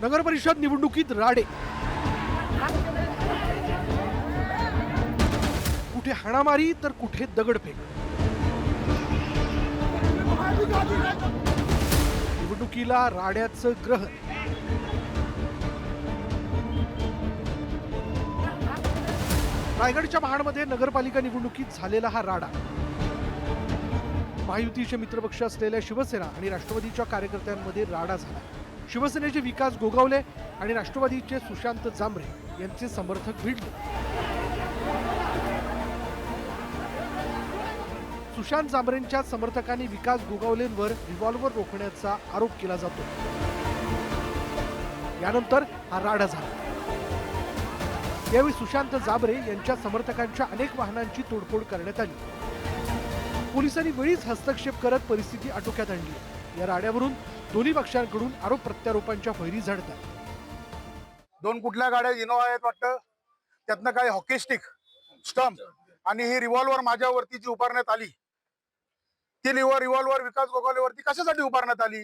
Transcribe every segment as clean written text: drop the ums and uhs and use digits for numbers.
नगर परिषद निवडणुकीत राडे, कुठे हाणामारी तर कुठे दगडफेक। निवडणुकीला राड्याचं ग्रहण। रायगडच्या महाडमध्ये नगरपालिका निवडणुकीत झालेला हा राडा। महायुतीचे मित्रपक्ष असलेल्या शिवसेना आणि राष्ट्रवादीच्या कार्यकर्त्यांमध्ये राडा झाला। शिवसेनेचे विकास गोगावले आणि राष्ट्रवादीचे सुशांत जांभरे यांचे समर्थक भिडले। सुशांत जांभरेंच्या समर्थकांनी विकास गोगावलेंवर रिव्हॉल्वर रोखण्याचा आरोप केला जातो। यानंतर हा राडा झाला। यावेळी सुशांत जांभरे यांच्या समर्थकांच्या अनेक वाहनांची तोडफोड करण्यात आली। पोलिसांनी वेळीच हस्तक्षेप करत परिस्थिती आटोक्यात आणली। या राड्यावरून दोन्ही पक्षांकडून आरोप प्रत्यारोपांच्या फैरी झडतात। दोन कुठल्या गाड्या इनोवा आहेत वाटतं, त्यातनं काही हॉकी स्टिक, स्टंप आणि ही रिव्हॉल्वर माझ्यावरती जी उभारण्यात आली, ती रिव्हॉल्वर विकास गोगावलेवरती कशासाठी उभारण्यात आली?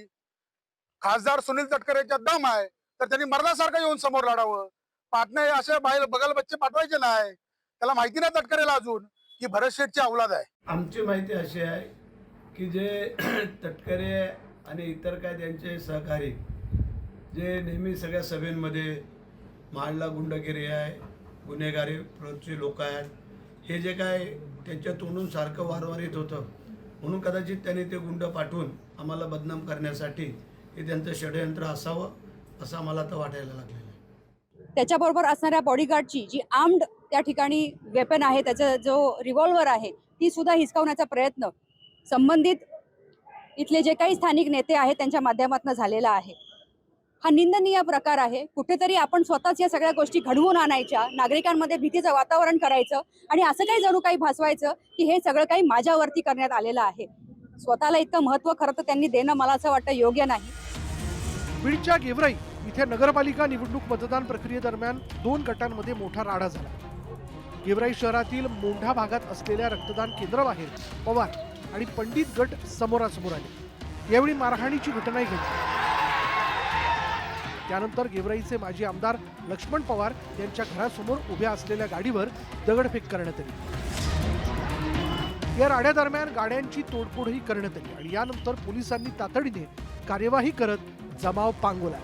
खासदार सुनील तटकरेच्या दम आहे तर त्यांनी मर्दासारखं येऊन समोर लढावं। पाटणे असे बाहेर बगल बच्चे पाठवायचे नाही। त्याला माहिती नाही तटकरेला अजून की भरत शेठची औलाद आहे। आमची माहिती अशी आहे की जे तटकरे आणि इतर काय त्यांचे सहकारी जे नेहमी सगळ्या सभेंमध्ये महाडला गुंडगिरी आहे, गुन्हेगारी प्रवृत्तीचे लोक आहेत, हे जे काय त्यांच्या तोंडून सारखं वारंवार येत होतं, म्हणून कदाचित त्यांनी ते गुंड पाठवून आम्हाला बदनाम करण्यासाठी हे त्यांचं षडयंत्र असावं असं आम्हाला आता वाटायला लागलेलं आहे। त्याच्याबरोबर असणाऱ्या बॉडीगार्डची जी आर्म्ड त्या ठिकाणी वेपन आहे, त्याचा जो रिव्हॉल्वर आहे, ती सुद्धा हिसकावण्याचा प्रयत्न संबंधित इथले जे काही स्थानिक नेते आहेत त्यांच्या माध्यमातून झालेला आहे। हा निंदनीय प्रकार आहे। कुठेतरी आपण स्वतःच या सगळ्या गोष्टी घडवून आणायच्या, नागरिकांमध्ये भीतीचं वातावरण करायचं आणि असं काही जणू काही भासवायचं की हे सगळं काही माझ्यावरती करण्यात आलेलं आहे। स्वतःला इतकं महत्त्व खरं तर त्यांनी देणं मला असं वाटतं योग्य नाही। बीडच्या गेवराई इथे नगरपालिका निवडणूक मतदान प्रक्रियेदरम्यान दोन गटांमध्ये मोठा राडा झाला। गेवराई शहरातील मोंढा भागात असलेल्या रक्तदान केंद्राबाहेर पवार आणि पंडित गट समोरासमोर आले। यावेळी मारहाणीची घटनाही घडली। त्यानंतर गेवराईचे माजी आमदार लक्ष्मण पवार यांच्या घरासमोर उभ्या असलेल्या गाडीवर दगडफेक करण्यात आली। या राड्यादरम्यान गाड्यांची तोडफोडही करण्यात आली आणि यानंतर पोलिसांनी तातडीने कार्यवाही करत जमाव पांगवला।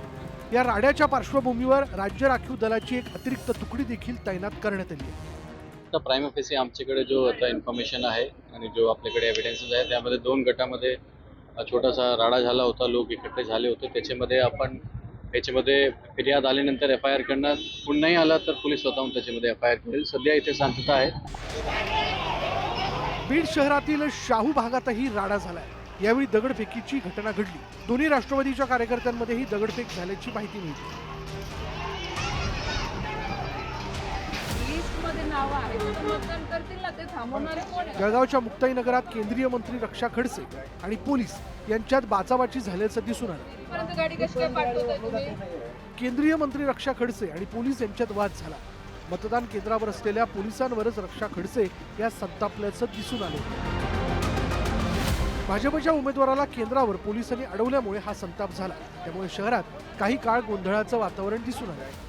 या राड्याच्या पार्श्वभूमीवर राज्य राखीव दलाची एक अतिरिक्त तुकडी देखील तैनात करण्यात आली आहे। प्राइम ऑफिस आमच्याकडे जो आता इन्फॉर्मेशन आहे आणि जो आपल्याकडे एव्हिडन्सेस आहे, त्यामध्ये दोन गटामध्ये छोटासा राडा झाला होता, लोक एकत्र झाले होते। त्याच्यामध्ये फिर्याद आल्यानंतर FIR करणार, पुन्हाही आला तर पोलीस स्वतःहून त्याच्यामध्ये FIR करेल। सध्या इथे शांतता आहे। बीड शहरातील शाहू भागातही राडा झालाय। यावेळी दगडफेकीची घटना घडली। दोन्ही राष्ट्रवादीच्या कार्यकर्त्यांमध्येही दगडफेक झाल्याची माहिती मिळते। जळगावच्या मुक्ताईनगरात केंद्रीय मंत्री रक्षा खडसे आणि पोलीस यांच्यात बाचाबाची झाल्याचं दिसून आलं। केंद्रीय मंत्री रक्षा खडसे आणि पोलीस यांच्यात वाद झाला। मतदान केंद्रावर असलेल्या पोलिसांवरच रक्षा खडसे या संतापल्याचं दिसून आलं। भाजपच्या उमेदवाराला केंद्रावर पोलिसांनी अडवल्यामुळे हा संताप झाला। त्यामुळे शहरात काही काळ गोंधळाचं वातावरण दिसून आलं।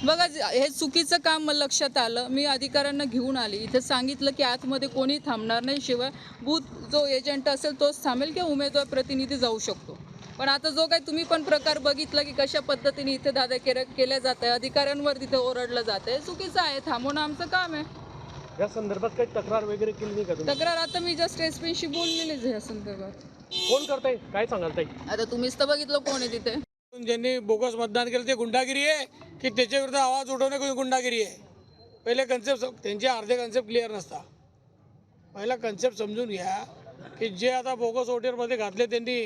बघा, हे चुकीचं काम मला लक्षात आलं। मी अधिकाऱ्यांना घेऊन आली, इथे सांगितलं की आतमध्ये कोणी थांबणार नाही, शिवाय बूथ जो एजंट असेल तोच थांबेल किंवा उमेदवार प्रतिनिधी जाऊ शकतो। पण आता जो काही तुम्ही पण प्रकार बघितला की कशा पद्धतीने इथे दादा केल्या जात आहे, अधिकाऱ्यांवर तिथे ओरडलं जात आहे, चुकीचं आहे। थांबवणं आमचं काम आहे। या संदर्भात काही तक्रार वगैरे केली नाही का? तक्रार आता मी जस्ट एसपीशी बोललेलीच या संदर्भात। कोण करताय, काय सांगाल ताई? आता तुम्हीच तर बघितलं कोण आहे तिथे। ज्यांनी बोगस मतदान केलं ते गुंडागिरी आहे की त्याच्या विरुद्ध आवाज उठवणे गुंडागिरी आहे? पहिले कन्सेप्ट त्यांचे अर्धे कन्सेप्ट क्लिअर नसता। पहिला कन्सेप्ट समजून घ्या की जे आता बोगस वोटरमध्ये घातले त्यांनी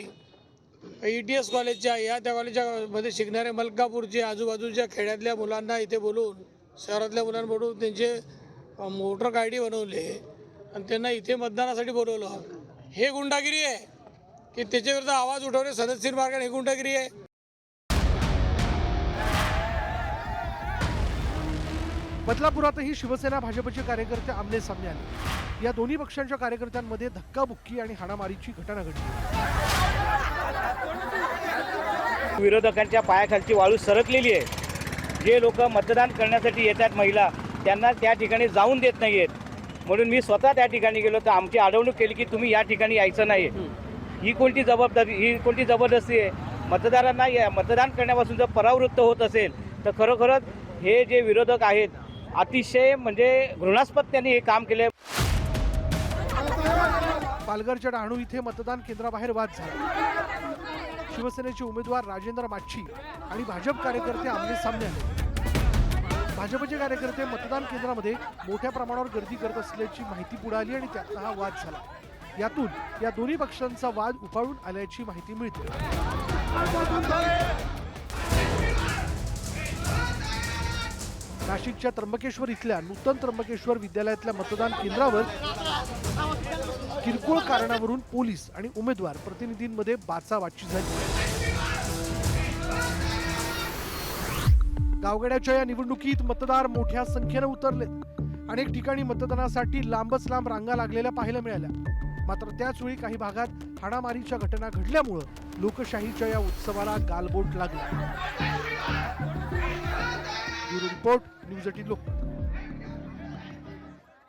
ETS कॉलेजच्या त्या कॉलेजमध्ये शिकणारे मलकापूरचे आजूबाजूच्या खेड्यातल्या मुलांना इथे बोलून, शहरातल्या मुलांना बोलून त्यांचे वोटर ID बनवले आणि त्यांना इथे मतदानासाठी बोलवलं। हे गुंडागिरी आहे की त्याच्या विरुद्ध आवाज उठवणे सदस्यीर मार्गाने हे गुंडागिरी आहे? बदलापुरातही शिवसेना भाजपचे कार्यकर्ते आमने सामने आले। या दोन्ही पक्षांच्या कार्यकर्त्यांमध्ये धक्काबुक्की आणि हाणामारीची घटना घडली। विरोधकांच्या पायाखालची वाळू सरकलेली आहे। जे लोक मतदान करण्यासाठी येतात महिला, त्यांना त्या ठिकाणी जाऊन देत नाहीयेत। म्हणून मी स्वतः त्या ठिकाणी गेलो तर आमची अडवणूक केली की तुम्ही या ठिकाणी यायचं नाही। ही कोणती जबरदस्ती आहे? मतदारांना मतदान करण्यापासून जर परावृत्त होत असेल तर खरोखरच हे जे विरोधक आहेत अतिशय म्हणजे घृणास्पद त्यांनी हे काम केले। पालघरच्या डहाणू इथे मतदान केंद्राबाहेर वाद झाला। शिवसेनेचे उमेदवार राजेंद्र माच्छी आणि भाजप कार्यकर्ते आमने सामने आले। भाजपचे कार्यकर्ते मतदान केंद्रामध्ये मोठ्या प्रमाणावर गर्दी करत असल्याची माहिती पुढे आली आणि त्यातला हा वाद झाला। यातून या दोन्ही पक्षांचा वाद उफाळून आल्याची माहिती मिळते। नाशिकच्या त्र्यंबकेश्वर इथल्या नूतन त्र्यंबकेश्वर विद्यालयातल्या मतदान केंद्रावर किरकोळ कारणावरून पोलीस आणि उमेदवार प्रतिनिधींमध्ये बाचाबाची झाली। गावगाड्याच्या या निवडणुकीत मतदार मोठ्या संख्येने उतरले। अनेक ठिकाणी मतदानासाठी लांबच लांब रांगा लागलेल्या पाहायला मिळाल्या। मात्र त्याच वेळी काही भागात हाणामारीच्या घटना घडल्यामुळे लोकशाहीच्या या उत्सवाला गालबोट लागला। Bureau report, news 18 Lokmat.